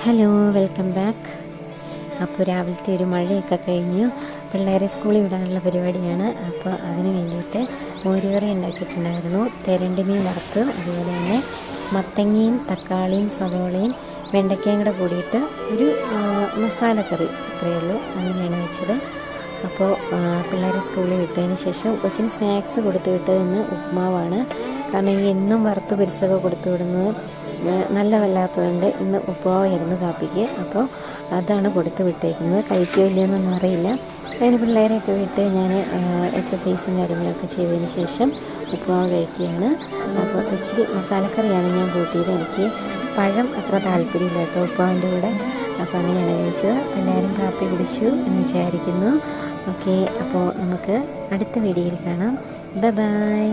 Hello, welcome back. അപ്പോൾ രാവിലത്തെ ഒരു മഴയൊക്കെ കഴിഞ്ഞു. പിള്ളേരെ സ്കൂളിൽ വിടാനുള്ള പരിപാടിയാണ്. അപ്പോൾ അതിന് വേണ്ടിയിട്ട് മോരുകറി ഉണ്ടാക്കിയിട്ടുണ്ടായിരുന്നു. തെരണ്ടി മീൻ വറുത്ത്, അതുപോലെ തന്നെ മത്തങ്ങയും തക്കാളിയും സവോളയും വെണ്ടയ്ക്കയും കൂടെ കൂടിയിട്ട് ഒരു മസാലക്കറി, ഇത്രയേ ഉള്ളൂ. അങ്ങനെയാണ് വെച്ചത്. അപ്പോൾ പിള്ളേരെ സ്കൂളിൽ വിട്ടതിന് ശേഷം കൊച്ചിന് സ്നാക്സ് കൊടുത്തു വിട്ടത് ഇന്ന് ഉപ്മാവാണ്. കാരണം ഈ എന്നും വറുത്ത് പൊരിച്ചൊക്കെ കൊടുത്തു വിടുന്നത് നല്ലതല്ലാത്തതുകൊണ്ട് ഇന്ന് ഉപ്പുമാവായിരുന്നു കാപ്പിക്ക്. അപ്പോൾ അതാണ് കൊടുത്തു വിട്ടേക്കുന്നത്. കഴിക്കുകയോ ഇല്ലയെന്നൊന്നും അറിയില്ല. അതിന് പിള്ളേരെയൊക്കെ വിട്ട് ഞാൻ എക്സസൈസും കാര്യങ്ങളൊക്കെ ചെയ്തതിന് ശേഷം ഉപ്പുമാവ് കഴിക്കുകയാണ്. അപ്പോൾ ഇച്ചിരി മസാലക്കറിയാണ് ഞാൻ കൂട്ടിയത്. എനിക്ക് പഴം അത്ര താല്പര്യമില്ല കേട്ടോ ഉപ്പുമാവിൻ്റെ കൂടെ. അപ്പോൾ അങ്ങനെയാണ് കഴിച്ചത്. എല്ലാവരും കാപ്പി കുടിച്ചു എന്ന് വിചാരിക്കുന്നു. ഓക്കെ, അപ്പോൾ നമുക്ക് അടുത്ത വീഡിയോയിൽ കാണാം. Bye bye.